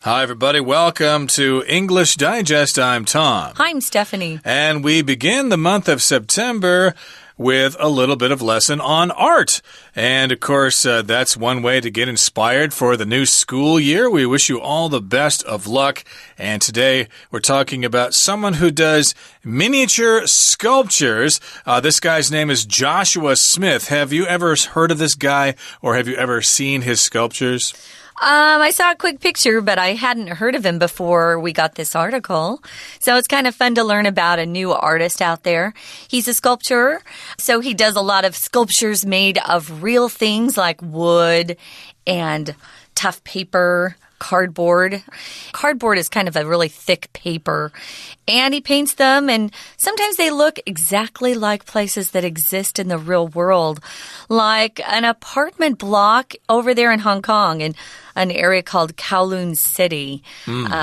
Hi, everybody. Welcome to English Digest. I'm Tom. Hi, I'm Stephanie. And we begin the month of September with a little bit of lesson on art. And, of course, that's one way to get inspired for the new school year. We wish you all the best of luck. And today we're talking about someone who does miniature sculptures. This guy's name is Joshua Smith. Have you ever heard of this guy, or have you ever seen his sculptures? I saw a quick picture, but I hadn't heard of him before we got this article. So it's kind of fun to learn about a new artist out there. He's a sculptor, so he does a lot of sculptures made of real things like wood and tough paper, cardboard. Cardboard is kind of a really thick paper. And he paints them, and sometimes they look exactly like places that exist in the real world, like an apartment block over there in Hong Kong in an area called Kowloon City,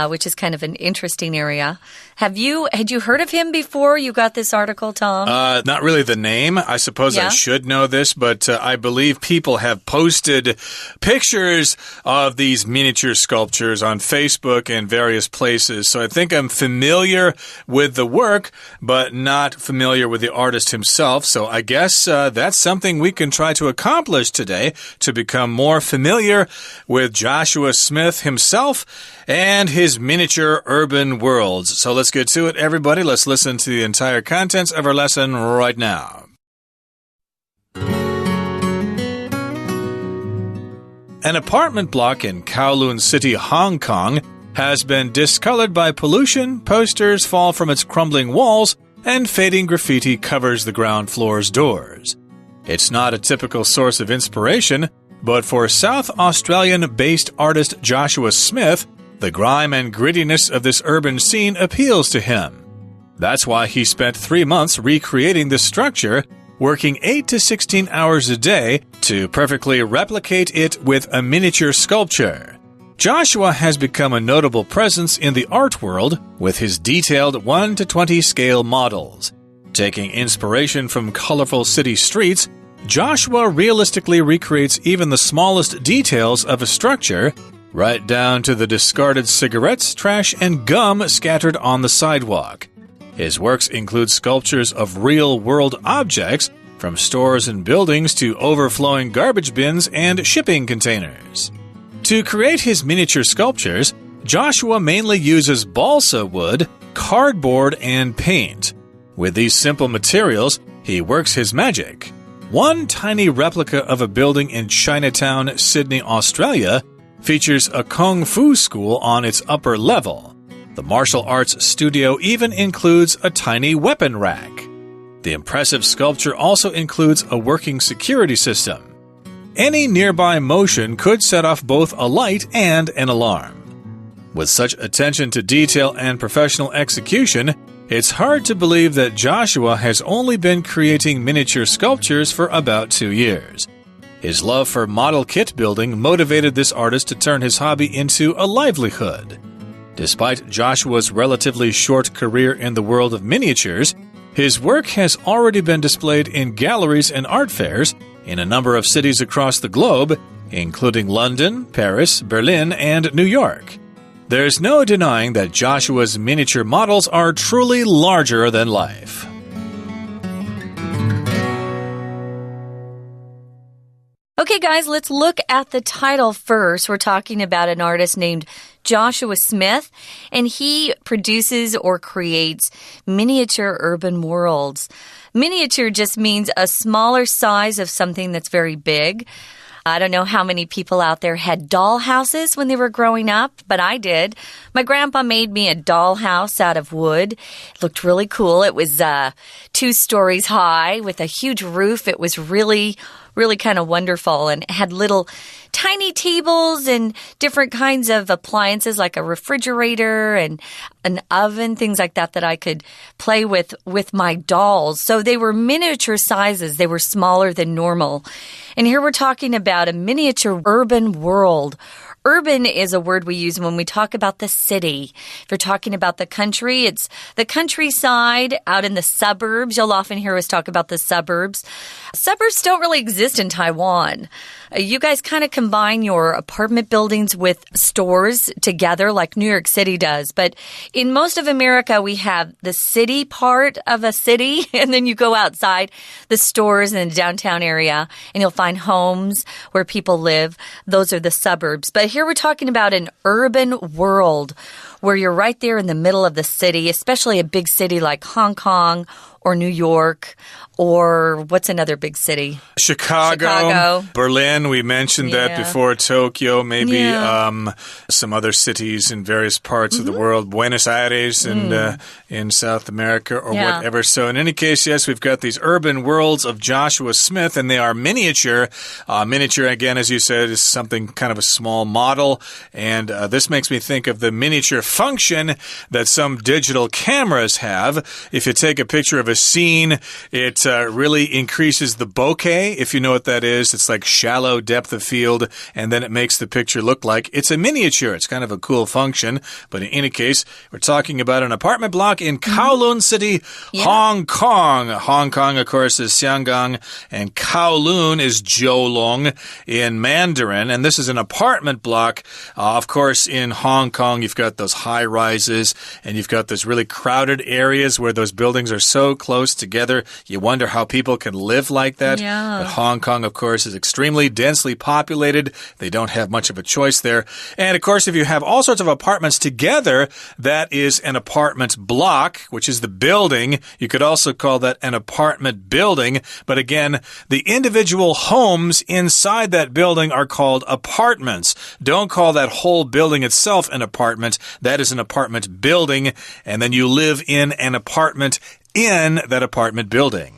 which is kind of an interesting area. Had you heard of him before you got this article, Tom? Not really the name. I suppose I should know this, but I believe people have posted pictures of these miniature sculptures on Facebook and various places. So I think I'm familiar with the work, but not familiar with the artist himself. So I guess that's something we can try to accomplish today, to become more familiar with Joshua Smith himself and his miniature urban worlds. So let's get to it, everybody. Let's listen to the entire contents of our lesson right now. An apartment block in Kowloon City, Hong Kong, has been discolored by pollution, posters fall from its crumbling walls, and fading graffiti covers the ground floor's doors. It's not a typical source of inspiration, but for South Australian-based artist Joshua Smith, the grime and grittiness of this urban scene appeals to him. That's why he spent 3 months recreating this structure, working 8 to 16 hours a day to perfectly replicate it with a miniature sculpture. Joshua has become a notable presence in the art world with his detailed 1 to 20 scale models. Taking inspiration from colorful city streets, Joshua realistically recreates even the smallest details of a structure, right down to the discarded cigarettes, trash, and gum scattered on the sidewalk. His works include sculptures of real-world objects, from stores and buildings to overflowing garbage bins and shipping containers. To create his miniature sculptures, Joshua mainly uses balsa wood, cardboard, and paint. With these simple materials, he works his magic. One tiny replica of a building in Chinatown, Sydney, Australia, features a kung fu school on its upper level. The martial arts studio even includes a tiny weapon rack. The impressive sculpture also includes a working security system. Any nearby motion could set off both a light and an alarm. With such attention to detail and professional execution, it's hard to believe that Joshua has only been creating miniature sculptures for about 2 years. His love for model kit building motivated this artist to turn his hobby into a livelihood. Despite Joshua's relatively short career in the world of miniatures, his work has already been displayed in galleries and art fairs in a number of cities across the globe, including London, Paris, Berlin, and New York. There's no denying that Joshua's miniature models are truly larger than life. Okay, guys, let's look at the title first. We're talking about an artist named Joshua Smith, and he produces or creates miniature urban worlds. Miniature just means a smaller size of something that's very big. I don't know how many people out there had doll houses when they were growing up, but I did. My grandpa made me a doll house out of wood. It looked really cool. It was 2 stories high with a huge roof. It was really kind of wonderful, and it had little tiny tables and different kinds of appliances like a refrigerator and an oven, things like that I could play with my dolls. So they were miniature sizes. They were smaller than normal. And here we're talking about a miniature urban world. Urban is a word we use when we talk about the city. If you're talking about the country, it's the countryside out in the suburbs. You'll often hear us talk about the suburbs. Suburbs don't really exist in Taiwan. You guys kind of combine your apartment buildings with stores together like New York City does. But in most of America, we have the city part of a city, and then you go outside the stores in the downtown area, and you'll find homes where people live. Those are the suburbs. But here we're talking about an urban world where you're right there in the middle of the city, especially a big city like Hong Kong or New York, or what's another big city? Chicago. Berlin, we mentioned that before. Tokyo, maybe some other cities in various parts of the world. Buenos Aires in South America or whatever. So in any case, yes, we've got these urban worlds of Joshua Smith, and they are miniature. Miniature, again, as you said, is something kind of a small model. And this makes me think of the miniature function that some digital cameras have. If you take a picture of a scene, it really increases the bokeh, if you know what that is. It's like shallow depth of field, and then it makes the picture look like it's a miniature. It's kind of a cool function. But in any case, we're talking about an apartment block in Kowloon City, Hong Kong. Hong Kong, of course, is Xianggang, and Kowloon is Zhoulong in Mandarin. And this is an apartment block. Of course, in Hong Kong, you've got those high rises, and you've got those really crowded areas where those buildings are so close together. You wonder how people can live like that. But Hong Kong, of course, is extremely densely populated. They don't have much of a choice there. And, of course, if you have all sorts of apartments together, that is an apartment block, which is the building. You could also call that an apartment building. But, again, the individual homes inside that building are called apartments. Don't call that whole building itself an apartment. That is an apartment building. And then you live in an apartment in that apartment building.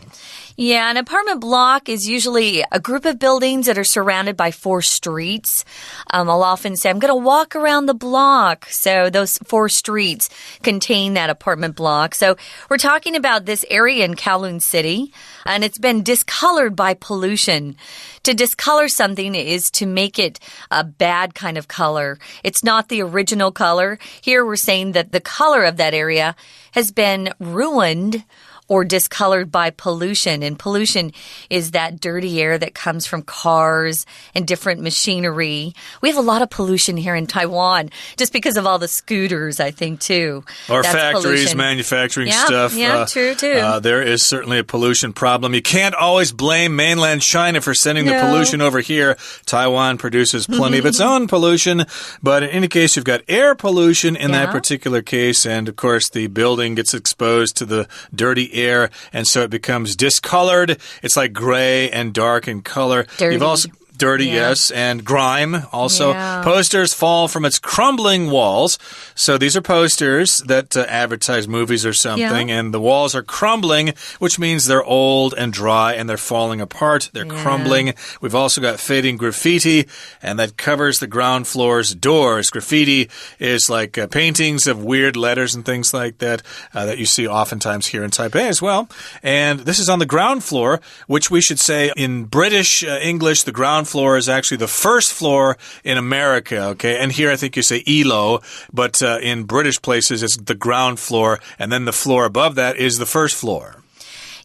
Yeah, an apartment block is usually a group of buildings that are surrounded by 4 streets. I'll often say, I'm going to walk around the block. So those 4 streets contain that apartment block. So we're talking about this area in Kowloon City, and it's been discolored by pollution. To discolor something is to make it a bad kind of color. It's not the original color. Here we're saying that the color of that area has been ruined or discolored by pollution. And pollution is that dirty air that comes from cars and different machinery. We have a lot of pollution here in Taiwan just because of all the scooters, I think, too. Or that's factories, pollution. Manufacturing stuff. Yeah, true, too. There is certainly a pollution problem. You can't always blame mainland China for sending the pollution over here. Taiwan produces plenty of its own pollution. But in any case, you've got air pollution in that particular case. And, of course, the building gets exposed to the dirty air, and so it becomes discolored. It's like gray and dark in color. Dirty. You've also dirty, yes, and grime also. Posters fall from its crumbling walls. So these are posters that advertise movies or something, and the walls are crumbling, which means they're old and dry and they're falling apart. They're crumbling. We've also got fading graffiti, and that covers the ground floor's doors. Graffiti is like paintings of weird letters and things like that that you see oftentimes here in Taipei as well. And this is on the ground floor, which we should say in British English, the ground floor is actually the first floor in America, okay? And here I think you say ELO, but in British places it's the ground floor, and then the floor above that is the first floor.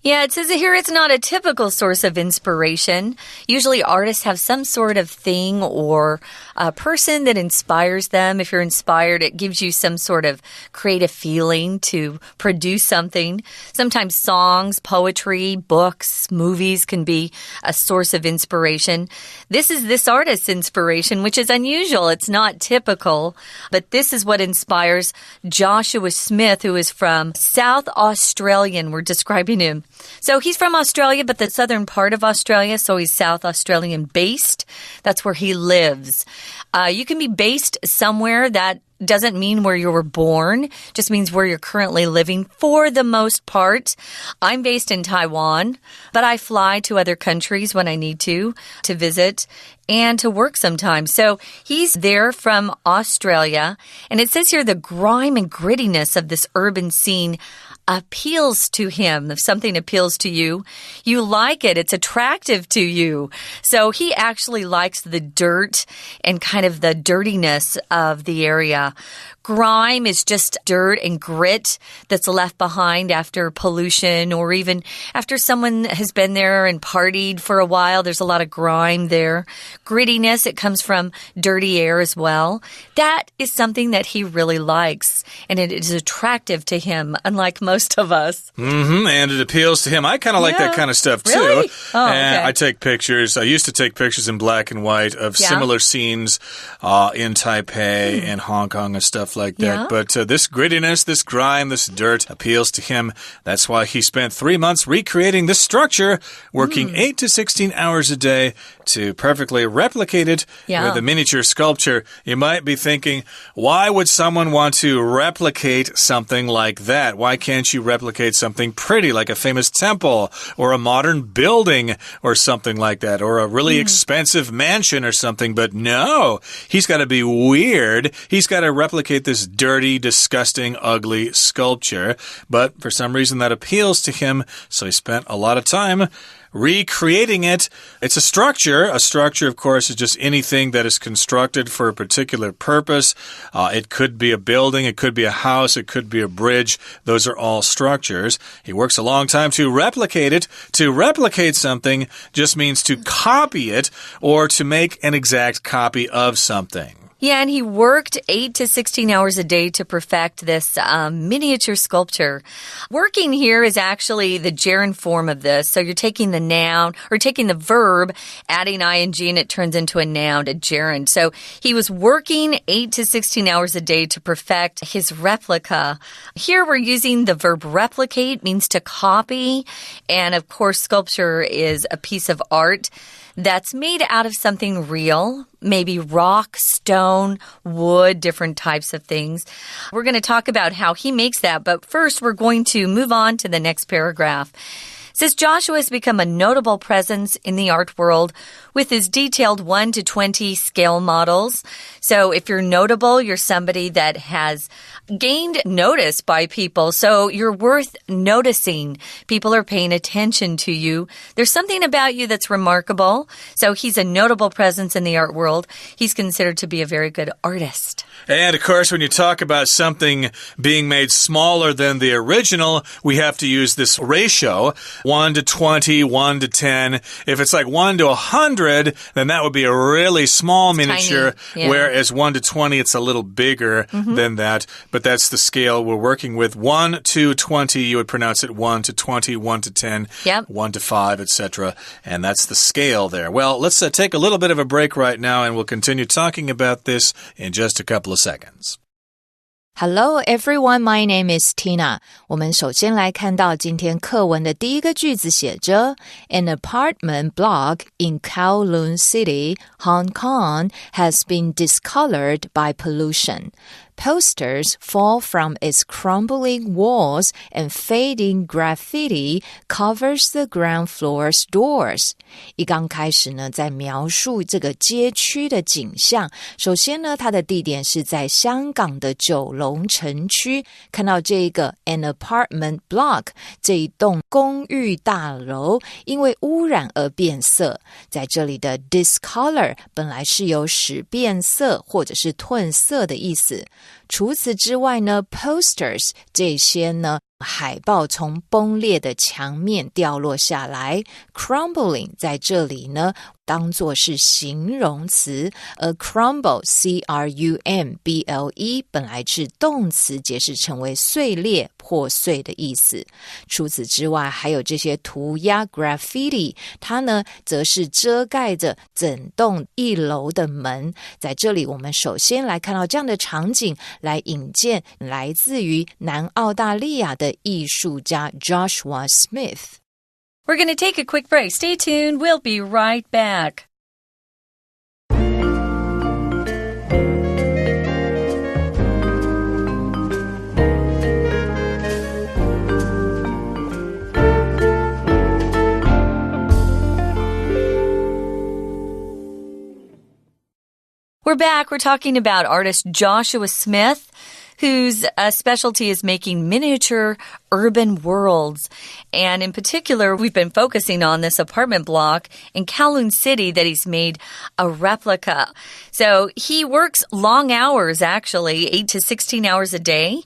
Yeah, it says here it's not a typical source of inspiration. Usually artists have some sort of thing or a person that inspires them. If you're inspired, it gives you some sort of creative feeling to produce something. Sometimes songs, poetry, books, movies can be a source of inspiration. This is this artist's inspiration, which is unusual. It's not typical, but this is what inspires Joshua Smith, who is from South Australia, and we're describing him. So he's from Australia, but the southern part of Australia, so he's South Australian based. That's where he lives. You can be based somewhere that doesn't mean where you were born, just means where you're currently living for the most part. I'm based in Taiwan, but I fly to other countries when I need to visit and to work sometimes. So he's there from Australia, and it says here the grime and grittiness of this urban scene appeals to him. If something appeals to you, you like it. It's attractive to you. So he actually likes the dirt and kind of the dirtiness of the area. Grime is just dirt and grit that's left behind after pollution or even after someone has been there and partied for a while. There's a lot of grime there. grittiness. It comes from dirty air as well. That is something that he really likes, and it is attractive to him, unlike most of us. And it appeals to him. I kind of like that kind of stuff, too. Really? Oh, and okay. I take pictures. I used to take pictures in black and white of similar scenes in Taipei and Hong Kong and stuff like that. But this grittiness, this grime, this dirt appeals to him. That's why he spent 3 months recreating this structure, working 8 to 16 hours a day to perfectly replicate it with a miniature sculpture. You might be thinking, why would someone want to replicate something like that? Why can't you replicate something pretty like a famous temple or a modern building or something like that, or a really expensive mansion or something? But no, he's got to be weird. He's got to replicate this dirty, disgusting, ugly sculpture. But for some reason that appeals to him, so he spent a lot of time recreating it. It's a structure. A structure, of course, is just anything that is constructed for a particular purpose. It could be a building, it could be a house, it could be a bridge. Those are all structures. He works a long time to replicate it. To replicate something just means to copy it or to make an exact copy of something. Yeah, and he worked 8 to 16 hours a day to perfect this miniature sculpture. Working here is actually the gerund form of this. So you're taking the noun, or taking the verb, adding ing, and it turns into a noun, a gerund. So he was working 8 to 16 hours a day to perfect his replica. Here we're using the verb replicate, means to copy. And of course, sculpture is a piece of art that's made out of something real, maybe rock, stone, wood, different types of things. We're going to talk about how he makes that, but first we're going to move on to the next paragraph. It says Joshua has become a notable presence in the art world with his detailed 1 to 20 scale models. So if you're notable, you're somebody that has gained notice by people. So you're worth noticing. People are paying attention to you. There's something about you that's remarkable. So he's a notable presence in the art world. He's considered to be a very good artist. And, of course, when you talk about something being made smaller than the original, we have to use this ratio, 1 to 20, 1 to 10. If it's like 1 to 100, then that would be a really small miniature, whereas 1 to 20, it's a little bigger than that. But that's the scale we're working with. 1 to 20, you would pronounce it 1 to 20, 1 to 10, 1 to 5, etc. And that's the scale there. Well, let's take a little bit of a break right now, and we'll continue talking about this in just a couple of seconds. Hello everyone, my name is Tina. 我们首先来看到今天课文的第一个句子写着 An apartment block in Kowloon City, Hong Kong has been discolored by pollution. Posters fall from its crumbling walls and fading graffiti covers the ground floor's doors. 一刚开始呢，在描述这个街区的景象。首先呢，它的地点是在香港的九龙城区。看到这个 an apartment block 这一栋公寓大楼，因为污染而变色。在这里的 discolor 本来是有使变色或者是褪色的意思。除此之外呢 posters 这些呢海报从崩裂的墙面掉落下来 crumbling 在这里呢当作是形容词，而 crumble C-R-U-M-B-L-E 本来是动词，解释成为碎裂破碎的意思。除此之外还有这些涂鸦 graffiti 它呢则是遮盖着整栋一楼的门。在这里我们首先来看到这样的场景，来引荐来自于南澳大利亚的艺术家 Joshua Smith。We're going to take a quick break. Stay tuned. We'll be right back. We're back. We're talking about artist Joshua Smith, whose specialty is making miniature urban worlds. And in particular, we've been focusing on this apartment block in Kowloon City that he's made a replica. So he works long hours, actually, 8 to 16 hours a day.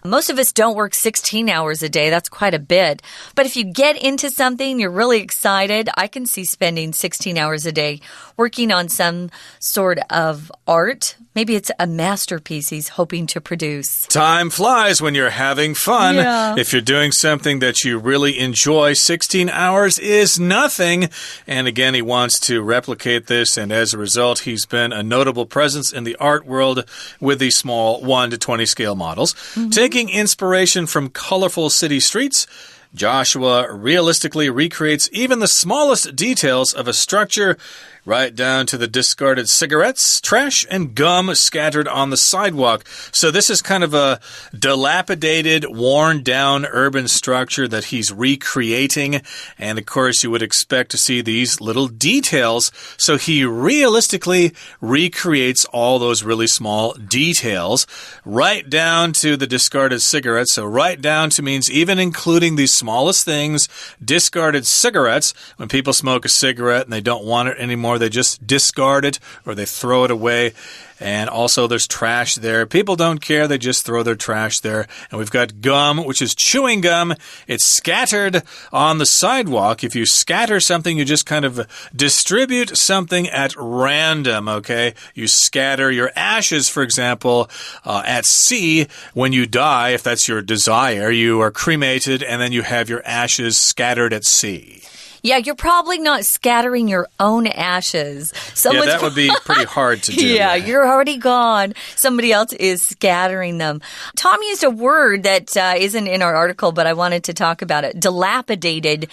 Most of us don't work 16 hours a day. That's quite a bit. But if you get into something, you're really excited. I can see spending 16 hours a day working on some sort of art. Maybe it's a masterpiece he's hoping to produce. Time flies when you're having fun. Yeah. If you're doing something that you really enjoy, 16 hours is nothing. And again, he wants to replicate this, and as a result, he's been a notable presence in the art world with these small 1 to 20 scale models. Taking inspiration from colorful city streets, Joshua realistically recreates even the smallest details of a structure, right down to the discarded cigarettes, trash, and gum scattered on the sidewalk. So this is kind of a dilapidated, worn-down urban structure that he's recreating. And, of course, you would expect to see these little details. So he realistically recreates all those really small details, right down to the discarded cigarettes. So right down to means even including these smallest things, discarded cigarettes. When people smoke a cigarette and they don't want it anymore, they just discard it or they throw it away. And also there's trash there. People don't care. They just throw their trash there. And we've got gum, which is chewing gum. It's scattered on the sidewalk. If you scatter something, you just kind of distribute something at random, okay? You scatter your ashes, for example, at sea. When you die, if that's your desire, you are cremated and then you have your ashes scattered at sea. Yeah, you're probably not scattering your own ashes. Yeah, that would be pretty hard to do. Yeah, you're already gone. Somebody else is scattering them. Tom used a word that isn't in our article, but I wanted to talk about it. Dilapidated.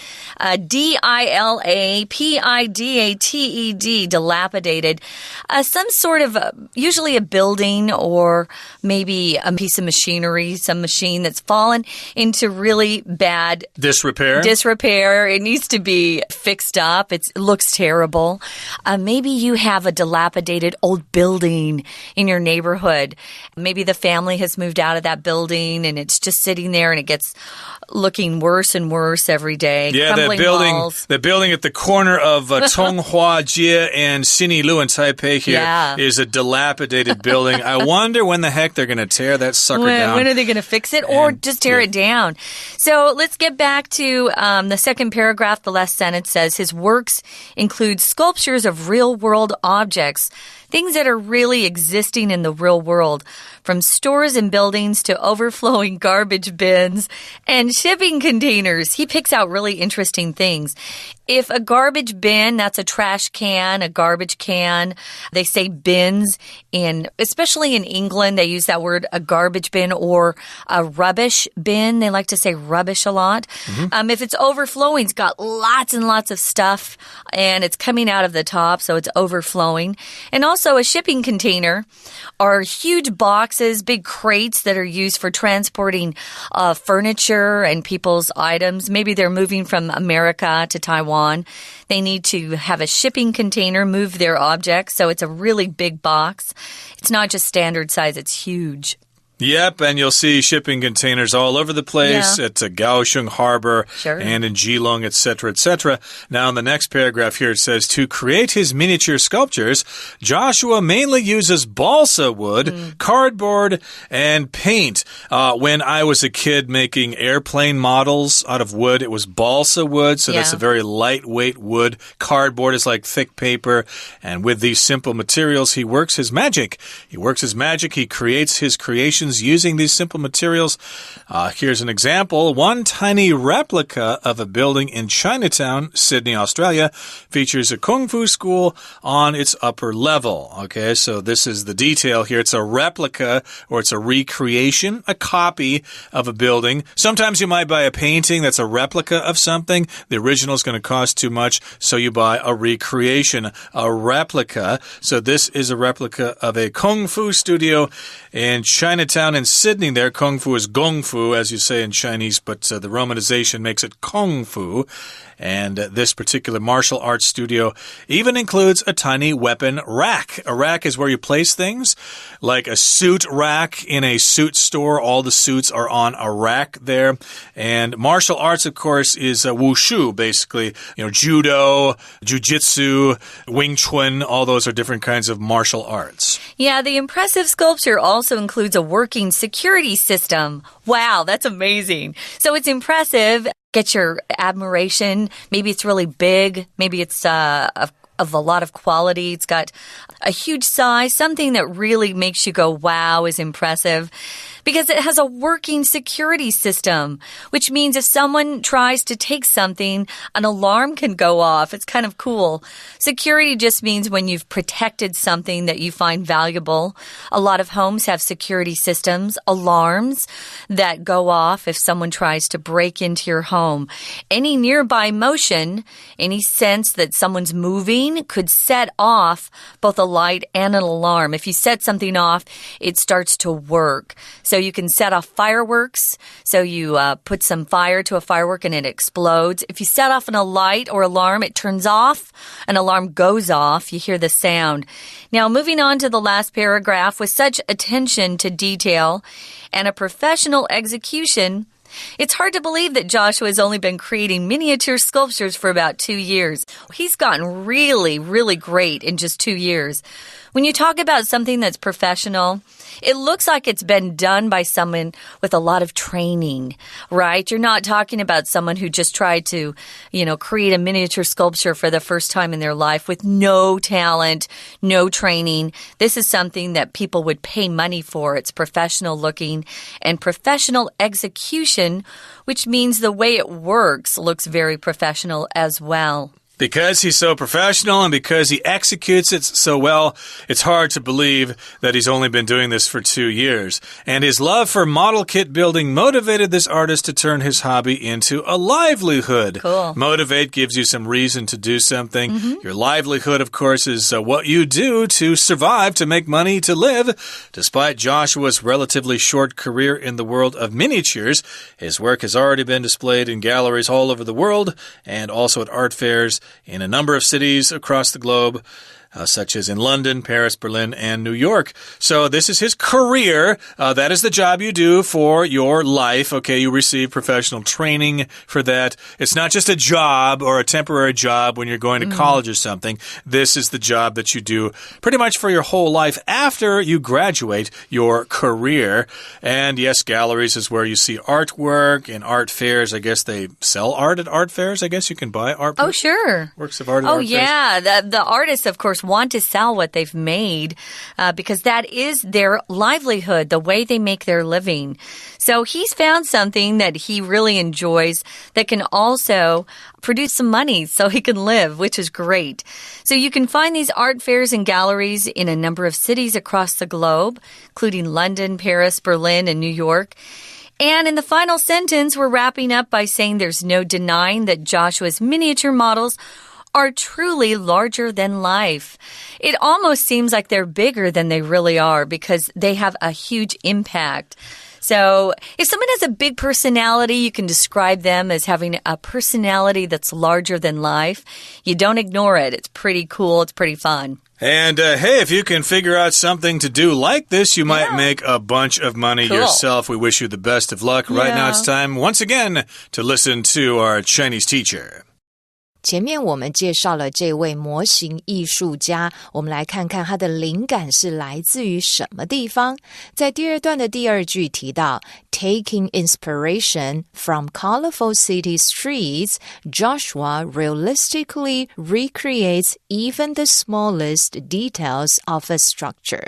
D-I-L-A-P-I-D-A-T-E-D. Dilapidated. Some sort of, usually a building or maybe a piece of machinery, some machine that's fallen into really bad disrepair. It needs to be fixed up. It looks terrible. Maybe you have a dilapidated old building in your neighborhood. Maybe the family has moved out of that building and it's just sitting there and it gets looking worse and worse every day. Yeah, that building at the corner of Tonghua Jie and Xinilu in Taipei here is a dilapidated building. I wonder when the heck they're going to tear that sucker down. When are they going to fix it or just tear it down? So let's get back to the second paragraph. The last sentence says his works include sculptures of real-world objects, things that are really existing in the real world, from stores and buildings to overflowing garbage bins and shipping containers. He picks out really interesting things. If a garbage bin, that's a trash can, a garbage can. They say bins, especially in England, they use that word, a garbage bin or a rubbish bin. They like to say rubbish a lot. If it's overflowing, it's got lots and lots of stuff and it's coming out of the top, so it's overflowing. And also a shipping container are huge boxes, big crates that are used for transporting furniture and people's items. Maybe they're moving from America to Taiwan. They need to have a shipping container, move their objects, so it's a really big box. It's not just standard size, it's huge. Yep, and you'll see shipping containers all over the place at Kaohsiung Harbor and in Keelung, etc., etc. Now, in the next paragraph here, it says, to create his miniature sculptures, Joshua mainly uses balsa wood, cardboard, and paint. When I was a kid making airplane models out of wood, it was balsa wood, so that's a very lightweight wood. Cardboard is like thick paper, and with these simple materials, he works his magic. He creates his creations using these simple materials. Here's an example. One tiny replica of a building in Chinatown, Sydney, Australia, features a kung fu school on its upper level. Okay, so this is the detail here. It's a replica or it's a recreation, a copy of a building. Sometimes you might buy a painting that's a replica of something. The original is going to cost too much, so you buy a recreation, a replica. So this is a replica of a kung fu studio in Chinatown. In Sydney there, kung fu is gong fu, as you say in Chinese, but the romanization makes it kung fu. And this particular martial arts studio even includes a tiny weapon rack. A rack is where you place things, like a suit rack in a suit store. All the suits are on a rack there. And martial arts, of course, is wushu, basically. You know, judo, jujitsu, wing chun, all those are different kinds of martial arts. Yeah, the impressive sculpture also includes a work working security system. Wow, that's amazing. So it's impressive. Get your admiration. Maybe it's really big. Maybe it's of a lot of quality. It's got a huge size. Something that really makes you go, wow, is impressive. Because it has a working security system, which means if someone tries to take something, an alarm can go off. It's kind of cool. Security just means when you've protected something that you find valuable. A lot of homes have security systems, alarms that go off if someone tries to break into your home. Any nearby motion, any sense that someone's moving could set off both a light and an alarm. If you set something off, it starts to work. So you can set off fireworks. So you put some fire to a firework and it explodes. If you set off a light or alarm, it turns off. An alarm goes off. You hear the sound. Now, moving on to the last paragraph, with such attention to detail and a professional execution, it's hard to believe that Joshua has only been creating miniature sculptures for about 2 years. He's gotten really, really great in just 2 years. When you talk about something that's professional, it looks like it's been done by someone with a lot of training, right? You're not talking about someone who just tried to, create a miniature sculpture for the first time in their life with no talent, no training. This is something that people would pay money for. It's professional looking and professional execution, which means the way it works looks very professional as well. Because he's so professional and because he executes it so well, it's hard to believe that he's only been doing this for 2 years. And his love for model kit building motivated this artist to turn his hobby into a livelihood. Cool. Motivate gives you some reason to do something. Your livelihood, of course, is what you do to survive, to make money, to live. Despite Joshua's relatively short career in the world of miniatures, his work has already been displayed in galleries all over the world and also at art fairs in a number of cities across the globe, such as in London, Paris, Berlin, and New York. So this is his career. That is the job you do for your life. Okay, you receive professional training for that. It's not just a job or a temporary job when you're going to college or something. This is the job that you do pretty much for your whole life after you graduate your career. And yes, galleries is where you see artwork and art fairs. I guess they sell art at art fairs. I guess you can buy art. Oh, sure. Works of art at art fairs. Oh, yeah. The artists, of course, want to sell what they've made because that is their livelihood, the way they make their living. So he's found something that he really enjoys that can also produce some money so he can live, which is great. So you can find these art fairs and galleries in a number of cities across the globe, including London, Paris, Berlin, and New York. And in the final sentence, we're wrapping up by saying there's no denying that Joshua's miniature models are truly larger than life. It almost seems like they're bigger than they really are because they have a huge impact. So if someone has a big personality, you can describe them as having a personality that's larger than life. You don't ignore it. It's pretty cool. It's pretty fun. And hey, if you can figure out something to do like this, you might make a bunch of money yourself. We wish you the best of luck. Right now it's time once again to listen to our Chinese teacher. 前面我们介绍了这位模型艺术家，我们来看看他的灵感是来自于什么地方。在第二段的第二句提到 Taking inspiration from colorful city streets, Joshua realistically recreates even the smallest details of a structure,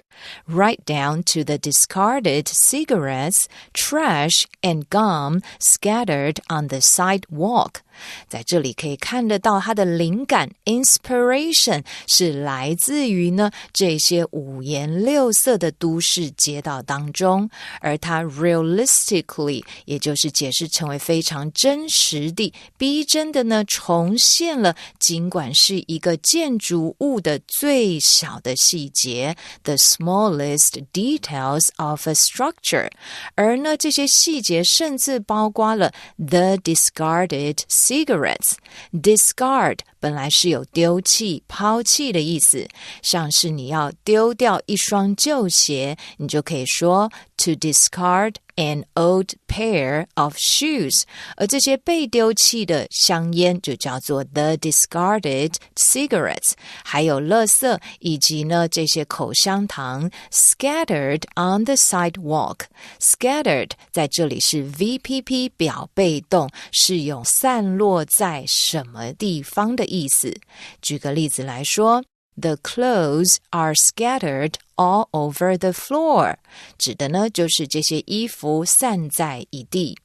right down to the discarded cigarettes, trash, and gum scattered on the sidewalk. 在这里可以看得到他的灵感 inspiration 是来自于呢这些五颜六色的都市街道当中，而他 realistically 也就是解释成为非常真实地逼真的呢重现了尽管是一个建筑物的最小的细节 the smallest details of a structure， 而呢这些细节甚至包括了 the discarded cigarettes. Discard 本来是有丢弃、抛弃的意思，像是你要丢掉一双旧鞋，你就可以说 to discard an old pair of shoes， 而这些被丢弃的香烟就叫做 the discarded cigarettes， 还有垃圾以及呢这些口香糖 scattered on the sidewalk。 scattered 在这里是 VPP 表被动，是有散落在什么地方的意思。举个例子来说， The clothes are scattered all over the floor， 指的呢就是这些衣服散在一地。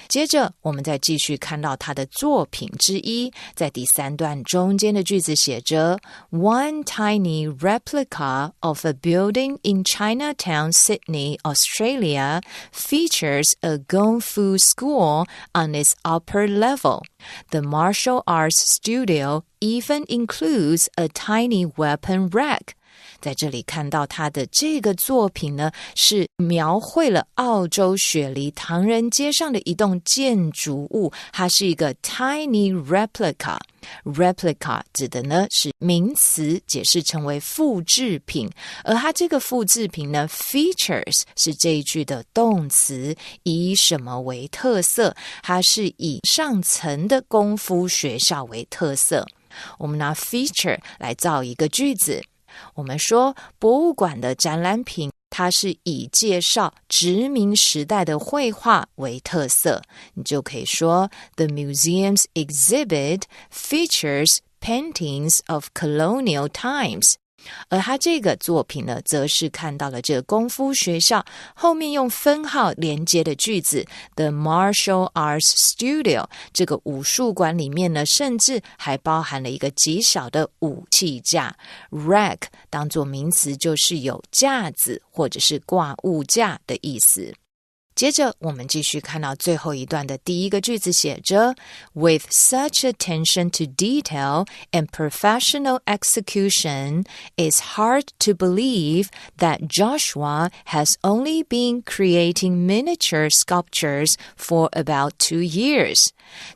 接着我们再继续看到他的作品之一，在第3段中间的句子写着 One tiny replica of a building in Chinatown, Sydney, Australia features a Kung Fu school on its upper level. The martial arts studio even includes a tiny weapon rack.在这里看到他的这个作品呢，是描绘了澳洲雪梨唐人街上的一栋建筑物，它是一个 tiny replica。 replica 指的呢是名词，解释成为复制品，而它这个复制品呢 features 是这一句的动词，以什么为特色？它是以上层的功夫学校为特色。我们拿 feature 来造一个句子，我们说博物馆的展览品，它是以介绍殖民时代的绘画为特色，你就可以说 The museum's exhibit features paintings of colonial times。 而他这个作品呢，则是看到了这个功夫学校后面用分号连接的句子 The martial arts studio， 这个武术馆里面呢，甚至还包含了一个极小的武器架。 rack 当作名词就是有架子或者是挂物架的意思。接着我们继续看到最后一段的第一个句子写着 With such attention to detail and professional execution, it's hard to believe that Joshua has only been creating miniature sculptures for about 2 years.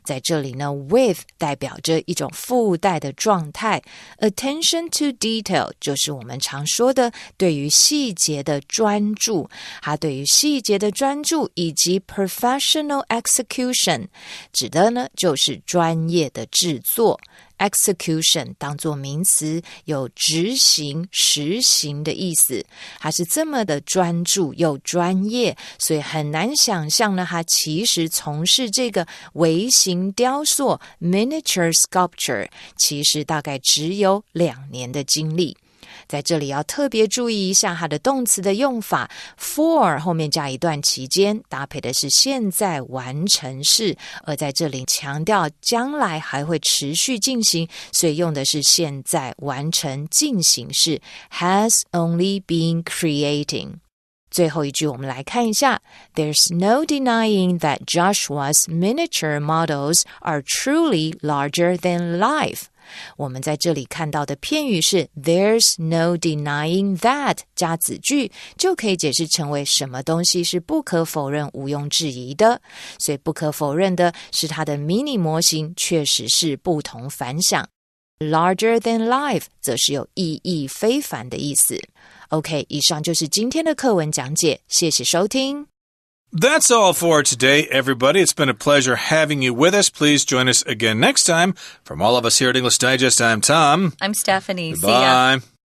在这里呢 with 代表着一种附带的状态， attention to detail 就是我们常说的对于细节的专注，他对于细节的专注以及 professional execution 指的呢就是专业的制作。execution 当作名词，有执行、实行的意思。他是这么的专注又专业，所以很难想象呢，他其实从事这个微型雕塑 miniature sculpture 其实大概只有2年的经历。在这里要特别注意一下它的动词的用法， for 后面加一段期间，搭配的是现在完成式，而在这里强调将来还会持续进行，所以用的是现在完成进行式 has only been creating。最后一句我们来看一下 There's no denying that Joshua's miniature models are truly larger than life。我们在这里看到的片语是 There's no denying that 加子句，就可以解释成为什么东西是不可否认、毋庸置疑的。所以不可否认的是它的迷你模型确实是不同凡响。Larger than life 则是有意义非凡的意思。OK， 以上就是今天的课文讲解，谢谢收听。That's all for today, everybody. It's been a pleasure having you with us. Please join us again next time. From all of us here at English Digest, I'm Tom. I'm Stephanie. Goodbye. See ya.